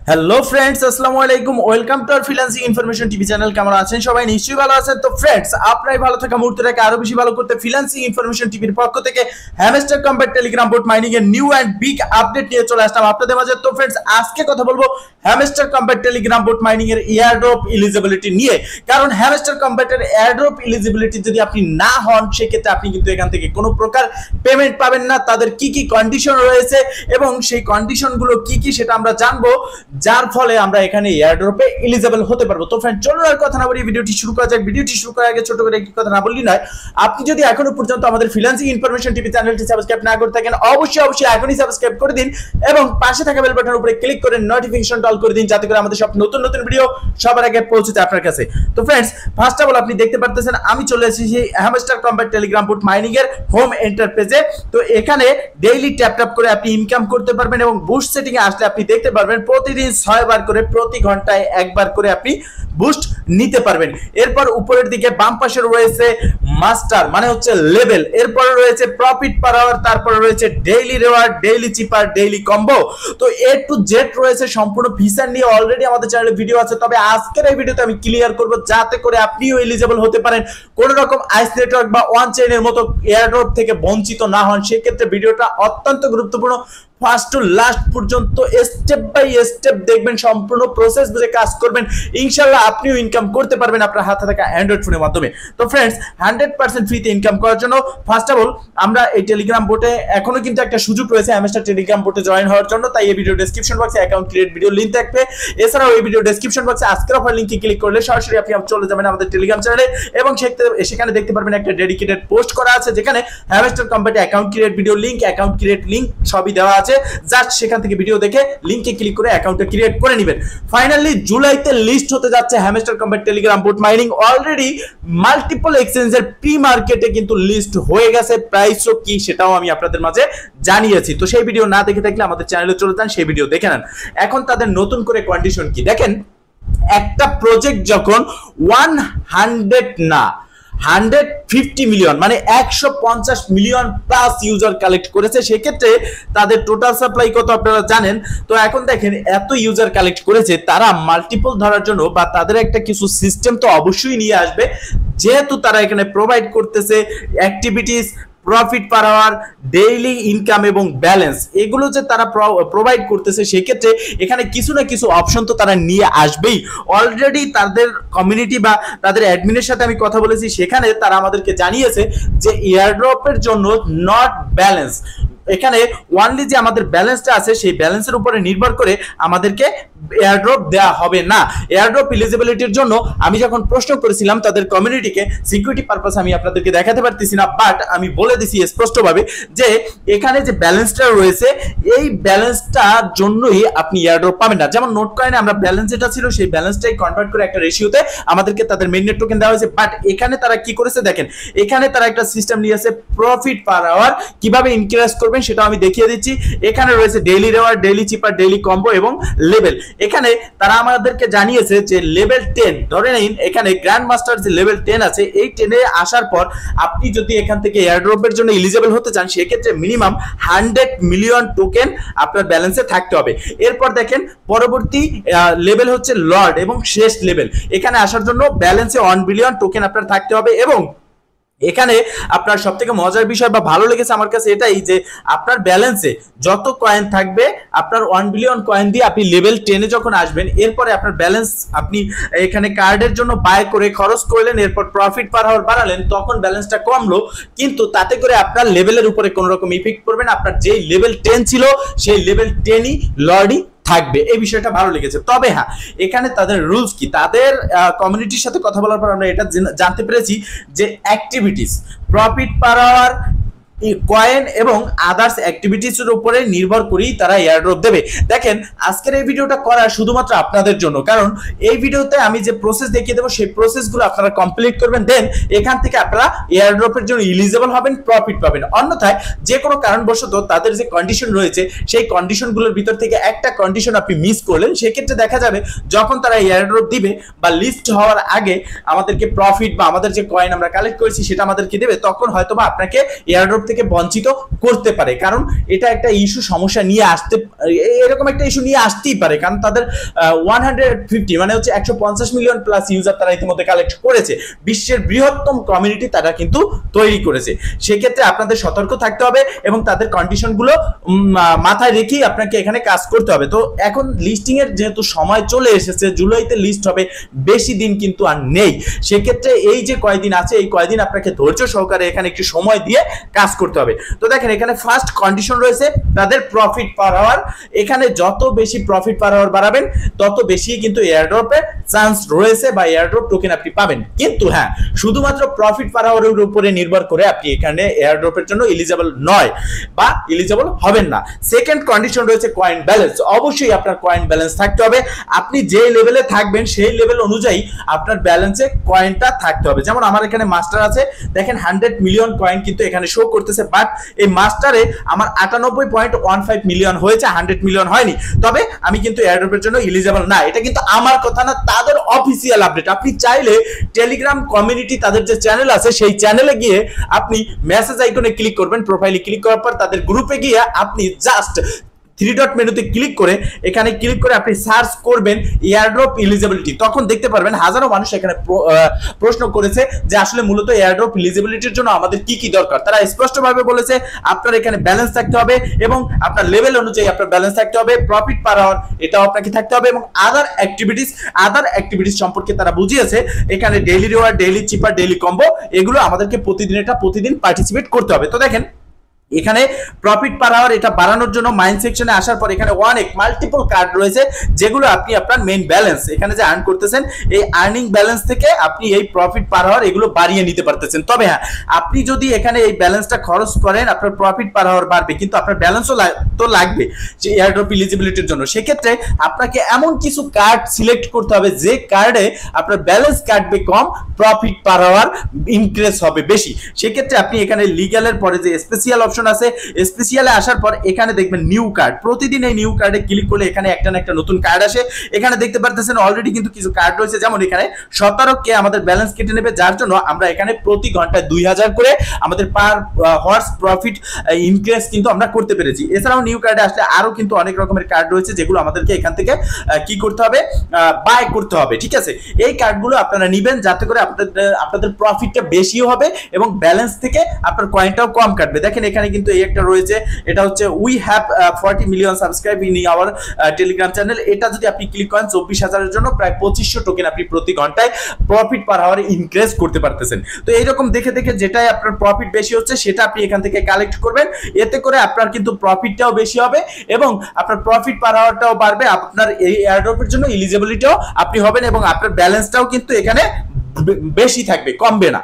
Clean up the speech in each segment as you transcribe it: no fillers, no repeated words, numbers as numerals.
Hello friends, আসসালামু আলাইকুম। Welcome to our freelancing information TV channel. কেমন আছেন সবাই? নিশ্চয়ই ভালো আছেন। তো ফ্রেন্ডস, আপনারাই ভালো থাকা মুহূর্তটাকে আরো বেশি ভালো করতে ফ্রিল্যান্সিং ইনফরমেশন টিভির পক্ষ থেকে hamster compact Telegram boat mining এর নিউ অ্যান্ড বিগ আপডেট নিয়ে চলে আসলাম আপনাদের মাঝে। তো ফ্রেন্ডস, আজকে কথা বলবো hamster compact Telegram boat mining এর এয়ারড্রপ এলিজিবিলিটি নিয়ে। কারণ হ্যামস্টার কম্প্যাক্টের এয়ারড্রপ এলিজিবিলিটি যদি আপনি না হন, সেক্ষেত্রে আপনি কিন্তু এখান থেকে কোনো প্রকার পেমেন্ট পাবেন না। তাদের কি কি কন্ডিশন রয়েছে এবং সেই কন্ডিশনগুলো কি কি সেটা আমরা জানবো, যার ফলে আমরা এখানে এয়ারড্রপে এলিজিবল হতে পারবো। তো ফ্রেন্ড, চলুন আর কথা না বলি ভিডিওটি শুরু করা যাক। ভিডিওটি শুরু করার আগে ছোট করে একটি কথা না বললি নয়, আপনি যদি এখনো পর্যন্ত আমাদের ফ্রিল্যান্সিং ইনফরমেশন টিভি চ্যানেলটি সাবস্ক্রাইব না করে থাকেন, অবশ্যই এখনই সাবস্ক্রাইব করে দিন এবং পাশে থাকা বেল বাটনের উপরে ক্লিক করে নোটিফিকেশনটা অল করে দিন, যাতে করে আমাদের সব নতুন নতুন ভিডিও সবার আগে পৌঁছে যায় আপনার কাছে। তো ফ্রেন্ডস, ফার্স্ট অফ অল আপনি দেখতে পারতেছেন আমি চলে এসেছি hamster compact Telegram boat mining এর হোম ইন্টারফেসে। তো এখানে ডেইলি ট্যাপ ট্যাপ করে আপনি ইনকাম করতে পারবেন এবং বুস্ট সেটিং এ আসলে আপনি দেখতে পারবেন প্রতিদিন 6 বার করে, প্রতি ঘন্টায় একবার করে আপনি বুস্ট নিতে পারবেন। এরপর উপরের দিকে বাম পাশে রয়েছে মাস্টার, মানে হচ্ছে লেভেল। এরপর রয়েছে প্রফিট পার আওয়ার, তারপর রয়েছে ডেইলি রিওয়ার্ড, ডেইলি চিপার, ডেইলি কম্বো। তো এ টু জেড রয়েছে সম্পূর্ণ ফিচার নিয়ে অলরেডি আমাদের চ্যানেলে ভিডিও আছে। তবে আজকের এই ভিডিওতে আমি ক্লিয়ার করব যাতে করে আপনিও এলিজিবল হতে পারেন, কোন রকম আইস নেটওয়ার্ক বা ওয়ান চেইনের মতো এয়ারড্রপ থেকে বঞ্চিত না হন। সেক্ষেত্রে ভিডিওটা অত্যন্ত গুরুত্বপূর্ণ। ফার্স্ট টু লাস্ট পর্যন্ত স্টেপ বাই স্টেপ দেখবেন, সম্পূর্ণ প্রসেস বুঝে কাজ করবেন, ইনশাআল্লাহ আপনিও ইনকাম করতে পারবেন আপনার হাতে থাকা অ্যান্ড্রয়েড ফোনের মাধ্যমে। তো ফ্রেন্ডস, 100% ফ্রিতে ইনকাম করার জন্য ফার্স্ট অফ অল আমরা এই টেলিগ্রাম বোটে এখনো কিন্তু একটা সুযোগ রয়েছে হ্যামস্টার টেলিগ্রাম বোটে জয়েন হওয়ার জন্য। তাই এই ভিডিও ডেসক্রিপশন বক্সে অ্যাকাউন্ট ক্রিয়েট ভিডিও লিংক থাকবে। এছাড়াও এই ভিডিও ডেসক্রিপশন বক্সে আজকের অফার লিংকে ক্লিক করলে সরাসরি আপনি চলে যাবেন আমাদের টেলিগ্রাম চ্যানেলে এবং সেখানে দেখতে পারবেন একটা ডেডিকেটেড পোস্ট করা আছে, যেখানে hamster compact account create video link, account create link সবই দেওয়া আছে। জাস্ট সেখান থেকে ভিডিও দেখে লিংকে ক্লিক করে অ্যাকাউন্টটা ক্রিয়েট করে নেবেন। ফাইনালি জুলাইতে লিস্ট হতে যাচ্ছে hamster compact Telegram boat mining. Already multiple এক্সচেঞ্জের প্রি মার্কেটে কিন্তু লিস্ট হয়ে গেছে। প্রাইসও কি সেটাও আমি আপনাদের মাঝে জানিয়েছি। তো সেই ভিডিও না দেখে থাকলে আমাদের চ্যানেলে চলে যান, সেই ভিডিও দেখে নেন। এখন তাদের নতুন করে কন্ডিশন কি দেখেন, একটা প্রজেক্ট যখন 100 না 150 মিলিয়ন মানে 150 মিলিয়ন প্লাস ইউজার কালেক্ট করেছে, সেক্ষেত্রে তাদের টোটাল সাপ্লাই কত আপনারা জানেন। তো এখন দেখেন, এত ইউজার কালেক্ট করেছে, তারা মাল্টিপল ধরার জন্য বা তাদের একটা কিছু সিস্টেম তো অবশ্যই নিয়ে আসবে, যেহেতু তারা এখানে প্রোভাইড করতেছে activities, profit per hour, daily income এবং ব্যালেন্স। এগুলো যে তারা প্রোভাইড করতেছে, সেক্ষেত্রে এখানে কিছু না কিছু অপশন তো তারা নিয়ে আসবেই। অলরেডি তাদের কমিউনিটি বা তাদের অ্যাডমিনের সাথে আমি কথা বলেছি, সেখানে তারা আমাদেরকে জানিয়েছে যে এয়ারড্রপের জন্য নট ব্যালেন্স, এখানে ওয়ানলি যে আমাদের ব্যালেন্সটা আছে সেই ব্যালেন্সের উপরে নির্ভর করে আমাদেরকে এয়ারড্রপ দেওয়া হবে না। এয়ারড্রপ এলিজিবিলিটির জন্য আমি যখন প্রশ্ন করেছিলাম তাদের কমিউনিটিকে, সিকিউরিটি পারপাস আমি আপনাদেরকে দেখাতে পারতেছি না, বাট আমি বলে দিছি স্পষ্টভাবে যে এখানে যে ব্যালেন্সটা রয়েছে, এই ব্যালেন্সটার জন্যই আপনি এয়ারড্রপ পাবেন না। যেমন নোট কয়েনে আমরা ব্যালেন্স যেটা ছিল সেই ব্যালেন্সটাই কনভার্ট করে একটা রেশিওতে আমাদেরকে তাদের মেইননেট টোকেন দেওয়া হয়েছে। বাট এখানে তারা কি করেছে দেখেন, এখানে তারা একটা সিস্টেম নিয়ে আসে প্রফিট পার আওয়ার কিভাবে ইনক্রিজ করবেন সেটা আমি দেখিয়ে দিচ্ছি। এখানে রয়েছে ডেইলি রিওয়ার্ড, ডেইলি চিপার, ডেইলি কম্বো এবং লেভেল। এখানে তারা আমাদেরকে জানিয়েছে যে লেভেল 10 ধরে নিন, এখানে গ্র্যান্ড মাস্টার যে লেভেল 10 আছে, এই 10 এ আসার পর আপনি যদি এখান থেকে এয়ারড্রপের জন্য এলিজিবল হতে চান, সেক্ষেত্রে মিনিমাম 100 মিলিয়ন টোকেন আপনার ব্যালেন্সে থাকতে হবে। এরপর দেখেন পরবর্তী লেভেল হচ্ছে লর্ড এবং শেষ লেভেল। এখানে আসার জন্য ব্যালেন্সে 1 বিলিয়ন টোকেন আপনার থাকতে হবে এবং এখানে আপনার সবথেকে মজার বিষয় বা ভালো লেগেছে আমার কাছে এটাই যে আপনার ব্যালেন্সে যত কয়েন থাকবে, আপনার 1 বিলিয়ন কয়েন দিয়ে আপনি লেভেল 10 এ যখন আসবেন, এরপরে আপনার ব্যালেন্স আপনি এখানে কার্ডের জন্য বাই করে খরচ করলেন, এরপর প্রফিট পার আওয়ার বাড়ালেন, তখন ব্যালেন্সটা কমলো, কিন্তু তাতে করে আপনার লেভেলের উপরে কোনো রকম ইফেক্ট পড়বে না। আপনার যেই লেভেল 10 ছিল সেই লেভেল 10ই লর্ডই থাকবে। এই বিষয়টা ভালো লেগেছে। তবে হ্যাঁ, এখানে তাদের রুলস কি, তাদের কমিউনিটির সাথে কথা বলার পর আমরা এটা জানতে পেরেছি যে activities, profit per hour, coin এবং আদার্স অ্যাক্টিভিটিসের উপরে নির্ভর করেই তারা এয়ারড্রপ দেবে। দেখেন, আজকের এই ভিডিওটা করা শুধুমাত্র আপনাদের জন্য, কারণ এই ভিডিওতে আমি যে প্রসেস দেখিয়ে দেবো সেই প্রসেসগুলো আপনারা কমপ্লিট করবেন, দেন এখান থেকে আপনারা এয়ারড্রপের জন্য এলিজিবল হবেন, প্রফিট পাবেন। অন্যথায় যে কোনো কারণবশত তাদের যে কন্ডিশন রয়েছে সেই কন্ডিশনগুলোর ভিতর থেকে একটা কন্ডিশন আপনি মিস করলেন, সেক্ষেত্রে দেখা যাবে যখন তারা এয়ারড্রপ দিবে বা লিস্ট হওয়ার আগে আমাদেরকে প্রফিট বা আমাদের যে কয়েন আমরা কালেক্ট করেছি সেটা আমাদেরকে দেবে, তখন হয়তোবা আপনাকে এয়ারড্রপ থেকে বঞ্চিত করতে পারে, কারণ এটা একটা ইস্যু সমস্যা নিয়ে আসতে, এরকম একটা ইস্যু নিয়ে আসতেই পারে, কারণ তাদের 150 মানে হচ্ছে 150 মিলিয়ন প্লাস ইউজার তারা ইতিমধ্যে কালেক্ট করেছে, বিশ্বের বৃহত্তম কমিউনিটি তারা কিন্তু তৈরি করেছে। সেক্ষেত্রে আপনাদের সতর্ক থাকতে হবে এবং তাদের কন্ডিশনগুলো মাথায় রেখেই আপনাকে এখানে কাজ করতে হবে। তো এখন লিস্টিং এর যেহেতু সময় চলে এসেছে, জুলাইতে লিস্ট হবে, বেশি দিন কিন্তু আর নেই। সেক্ষেত্রে এই যে কয়দিন আছে, এই কয়দিন আপনাকে ধৈর্য সহকারে এখানে একটু সময় দিয়ে কাজ করতে হবে। তো দেখেন এখানে ফার্স্ট কন্ডিশন রয়েছে তাদের প্রফিট পার আওয়ার। এখানে যত বেশি প্রফিট পার আওয়ার বাড়াবেন তত বেশি কিন্তু এয়ারড্রপের চান্স রয়েছে বা এয়ারড্রপ টোকেন আপনি পাবেন। কিন্তু হ্যাঁ, শুধুমাত্র প্রফিট পার আওয়ারের উপরে নির্ভর করে আপনি এখানে এয়ারড্রপের জন্য এলিজিবল নয় বা এলিজিবল হবেন না। সেকেন্ড কন্ডিশন রয়েছে কয়েন ব্যালেন্স। অবশ্যই আপনার কয়েন ব্যালেন্স থাকতে হবে। আপনি যে লেভেলে থাকবেন সেই লেভেল অনুযায়ী আপনার ব্যালেন্সে কয়েনটা থাকতে হবে। যেমন আমার এখানে মাস্টার আছে, দেখেন 100 মিলিয়ন কয়েন কিন্তু এখানে শো করতেছে, বাট এই মাস্টারে আমার 98.15 মিলিয়ন হয়েছে, 100 মিলিয়ন হয়নি। তবে আমি কিন্তু এয়ারড্রপের জন্য এলিজিবল না। এটা কিন্তু আমার কথা না, তাদের অফিসিয়াল আপডেট। আপনি চাইলে টেলিগ্রাম কমিউনিটি তাদের যে চ্যানেল আছে সেই চ্যানেলে গিয়ে আপনি মেসেজ আইকনে ক্লিক করবেন, প্রোফাইলে ক্লিক করার পর তাদের গ্রুপে গিয়ে আপনি জাস্ট 3 ডট মেনুতে ক্লিক করে এখানে ক্লিক করে আপনি সার্চ করবেন এয়ারড্রপ এলিজিবিলিটি। তখন দেখতে পারবেন হাজারো মানুষ এখানে প্রশ্ন করেছে যে আসলে মূলত এয়ারড্রপ এলিজিবিলিটির জন্য আমাদের কি কি দরকার। তারা স্পষ্টভাবে বলেছে আপনার এখানে ব্যালেন্স থাকতে হবে এবং আপনার লেভেল অনুযায়ী আপনার ব্যালেন্স থাকতে হবে, প্রফিট পার আওয়ার এটাও আপনাকে থাকতে হবে এবং আদার অ্যাক্টিভিটিস সম্পর্কে তারা বুঝিয়েছে। এখানে ডেইলি রিওয়ার্ড, ডেইলি চিপার, ডেইলি কম্বো, এগুলো আমাদেরকে প্রতিদিন পার্টিসিপেট করতে হবে। তো দেখেন এখানে প্রফিট পার আওয়ার এটা বাড়ানোর জন্য মাইন্ড সেকশনে আসার পর এখানে অনেক মাল্টিপল কার্ড রয়েছে, যেগুলো আপনি আপনার মেইন ব্যালেন্স এখানে যে আর্ন করতেছেন এই আর্নিং ব্যালেন্স থেকে আপনি এই প্রফিট পার আওয়ার এগুলো বাড়িয়ে নিতে পারতেছেন। তবে হ্যাঁ, আপনি যদি এখানে এই ব্যালেন্সটা খরচ করেন আপনার প্রফিট পার আওয়ার বাড়বে, কিন্তু আপনার ব্যালেন্সও তো লাগবে যে এয়ারড্রপ এলিজিবিলিটির জন্য। সেক্ষেত্রে আপনাকে এমন কিছু কার্ড সিলেক্ট করতে হবে যে কার্ডে আপনার ব্যালেন্স কাটবে কম, প্রফিট পার আওয়ার ইনক্রিজ হবে বেশি। সেক্ষেত্রে আপনি এখানে লিগ্যালের পরে যে স্পেশাল অপশন আছে, স্পেশালে আসার পর এখানে দেখবেন নিউ কার্ড। প্রতিদিন এই নিউ কার্ডে ক্লিক করলে এখানে একটা না একটা নতুন কার্ড আসে। এখানে দেখতে পারতেছেন অলরেডি কিন্তু কিছু কার্ড রয়েছে, যেমন এখানে 17কে আমাদের ব্যালেন্স কেটে নেবে, যার জন্য আমরা এখানে প্রতি ঘন্টায় 2000 করে আমাদের পার হর্স প্রফিট ইনক্রিজ কিন্তু আমরা করতে পেরেছি। এছাড়াও নিউ কার্ডে আসলে আরো কিন্তু অনেক রকমের কার্ড রয়েছে যেগুলো আমাদেরকে এখান থেকে কি করতে হবে, বাই করতে হবে। ঠিক আছে, এই কার্ডগুলো আপনারা নেবেন যাতে করে আপনাদের প্রফিটটা বেশি হবে এবং ব্যালেন্স থেকে আপনার কয়েনটাও কম কাটবে। দেখেন এখানে কিন্তু এই একটা রয়েছে, এটা হচ্ছে we have 40 million subscribe in our Telegram channel. এটা যদি আপনি ক্লিক করেন 24,000 জন্য প্রায় 2500 টোকেন আপনি প্রতি ঘন্টায় প্রফিট পার আওয়ারে ইনক্রিজ করতে পারতেছেন। তো এইরকম দেখে দেখে যেটাই আপনার প্রফিট বেশি হচ্ছে সেটা আপনি এখান থেকে কালেক্ট করবেন, এতে করে আপনার কিন্তু প্রফিটটাও বেশি হবে এবং আপনার প্রফিট পার আওয়ারটাও বাড়বে, আপনার এই এয়ারড্রপের জন্য এলিজিবিলিটিও আপনি হবেন এবং আপনার ব্যালেন্সটাও কিন্তু এখানে বেশি থাকবে, কমবে না।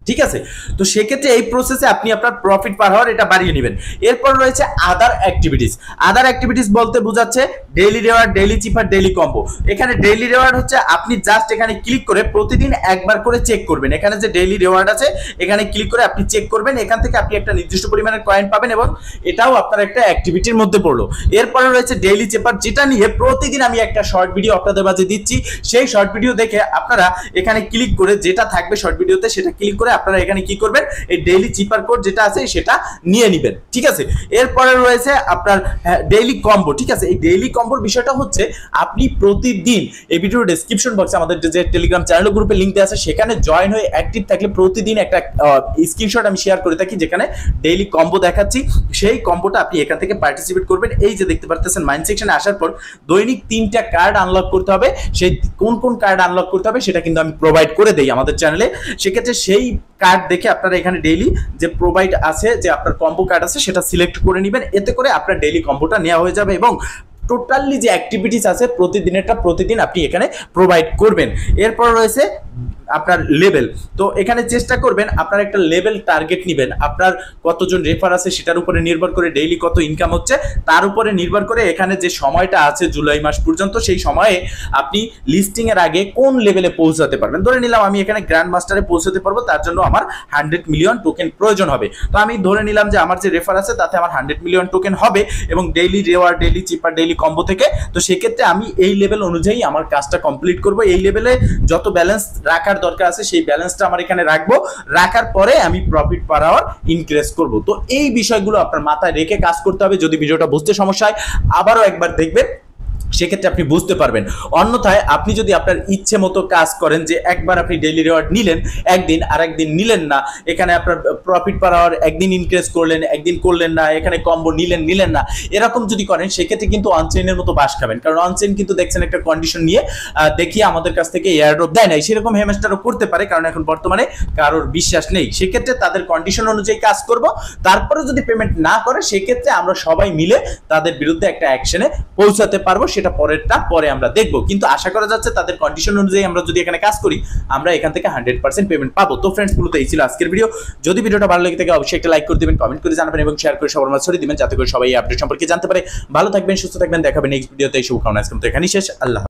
ঠিক আছে, তো সেক্ষেত্রে এই প্রসেসে আপনি আপনার প্রফিট পার আওয়ার এটা বাড়িয়ে নেবেন। এরপর রয়েছে আদার অ্যাক্টিভিটিস বলতে বোঝাচ্ছে ডেইলি রিওয়ার্ড, ডেইলি চিপার, ডেইলি কম্বো। এখানে ডেইলি রিওয়ার্ড হচ্ছে আপনি জাস্ট এখানে ক্লিক করে প্রতিদিন একবার করে চেক করবেন। এখানে যে ডেইলি রিওয়ার্ড আছে এখানে ক্লিক করে আপনি চেক করবেন, এখান থেকে আপনি একটা নির্দিষ্ট পরিমাণের কয়েন পাবেন এবং এটাও আপনার একটা অ্যাক্টিভিটির মধ্যে পড়লো। এরপরে রয়েছে ডেইলি চিপার, যেটা নিয়ে প্রতিদিন আমি একটা শর্ট ভিডিও আপনাদের মাঝে দিচ্ছি। সেই শর্ট ভিডিও দেখে আপনারা এখানে ক্লিক করে যেটা থাকবে শর্ট ভিডিওতে সেটা ক্লিক করে আপনারা এখানে কি করবেন, এই ডেইলি চিপার কোড যেটা আছে সেটা নিয়ে নেবেন। ঠিক আছে, এরপরে রয়েছে আপনার ডেইলি কম্বো। ঠিক আছে, এই ডেইলি কম্বোর বিষয়টা হচ্ছে আপনি প্রতিদিন এই ভিডিওর ডেসক্রিপশন বক্সে আমাদের যে টেলিগ্রাম চ্যানেল গ্রুপে লিংক দেওয়া আছে সেখানে জয়েন হয়ে অ্যাক্টিভ থাকলে প্রতিদিন একটা স্ক্রিনশট আমি শেয়ার করে থাকি যেখানে ডেইলি কম্বো দেখাচ্ছি। সেই কম্বোটা আপনি এখান থেকে পার্টিসিপেট করবেন। এই যে দেখতে পারতেছেন মাইন্ড সেকশনে আসার পর দৈনিক 3টা কার্ড আনলক করতে হবে। সেই কোন কার্ড আনলক করতে হবে সেটা কিন্তু আমি প্রোভাইড করে দেই আমাদের চ্যানেলে। সেক্ষেত্রে সেই কার্ড দেখে আপনারা এখানে ডেইলি যে প্রোভাইড আছে, যে আপনার কম্বো কার্ড আছে সেটা সিলেক্ট করে নেবেন, এতে করে আপনার ডেইলি কম্বোটা নেওয়া হয়ে যাবে এবং টোটালি যে অ্যাক্টিভিটিস আছে প্রতিদিন আপনি এখানে প্রোভাইড করবেন। এরপর রয়েছে আপনার লেভেল। তো এখানে চেষ্টা করবেন আপনার একটা লেভেল টার্গেট নেবেন, আপনার কতজন রেফার আছে সেটার উপরে নির্ভর করে ডেইলি কত ইনকাম হচ্ছে তার উপরে নির্ভর করে এখানে যে সময়টা আছে জুলাই মাস পর্যন্ত, সেই সময়ে আপনি লিস্টিং এর আগে কোন লেভেলে পৌঁছাতে পারবেন। ধরে নিলাম আমি এখানে গ্র্যান্ড মাস্টারে পৌঁছাতে পারবো, তার জন্য আমার 100 মিলিয়ন টোকেন প্রয়োজন হবে। তো আমি ধরে নিলাম যে আমার যে রেফার আছে তাতে আমার 100 মিলিয়ন টোকেন হবে এবং ডেইলি রিওয়ার্ড, ডেইলি চিপার, ডেইলি কম্বো থেকে। তো সেক্ষেত্রে আমি এই লেভেল অনুযায়ী আমার কাজটা কমপ্লিট করব। এই লেভেলে যত ব্যালেন্স রাখা রাখার দরকার আছে সেই ব্যালেন্সটা আমার এখানে রাখবো, রাখার পরে আমি প্রফিট পার আওয়ার ইনক্রিজ করব। তো এই বিষয়গুলো আপনার মাথায় রেখে কাজ করতে হবে। যদি ভিডিওটা বুঝতে সমস্যা হয় আবারও একবার দেখবেন, সেক্ষেত্রে আপনি বুঝতে পারবেন। অন্যথায় আপনি যদি আপনার ইচ্ছে মতো কাজ করেন, যে একবার আপনি ডেইলি রিওয়ার্ড নিলেন একদিন, আর একদিন নিলেন না, এখানে আপনার প্রফিট পার আওয়ার একদিন ইনক্রিজ করলেন, একদিন করলেন না, এখানে কম্বো নিলেন না, এরকম যদি করেন সেক্ষেত্রে কিন্তু অনচেইনের মতো বাস খাবেন। কারণ অনচেইন কিন্তু দেখছেন একটা কন্ডিশন নিয়ে দেখিয়ে আমাদের কাছ থেকে এয়ারড্রপ দেয় নাই, সেরকম হ্যামস্টারও করতে পারে, কারণ এখন বর্তমানে কারোর বিশ্বাস নেই। সেক্ষেত্রে তাদের কন্ডিশন অনুযায়ী কাজ করব, তারপরে যদি পেমেন্ট না করে সেক্ষেত্রে আমরা সবাই মিলে তাদের বিরুদ্ধে একটা অ্যাকশনে পৌঁছাতে পারবো, সেটা পরেরটা পরে আমরা দেখবো। কিন্তু আশা করা যাচ্ছে তাদের কন্ডিশন অনুযায়ী আমরা যদি এখানে কাজ করি আমরা এখান থেকে 100% পেমেন্ট পাবো। তো ফ্রেন্ডস, মূলত এই ছিল আজকের ভিডিও। যদি ভিডিওটা ভালো লেগে থাকে অবশ্যই একটা লাইক করে দিবেন, কমেন্ট করে জানাবেন এবং শেয়ার করে সবার মাঝে ছড়িয়ে দিবেন, যাতে করে সবাই এই আপডেট সম্পর্কে জানতে পারে। ভালো থাকবেন, সুস্থ থাকবেন, দেখাবেন নেক্সট ভিডিওতে। শুভকামনা। আজকে তো এখানেই শেষ। আল্লাহ।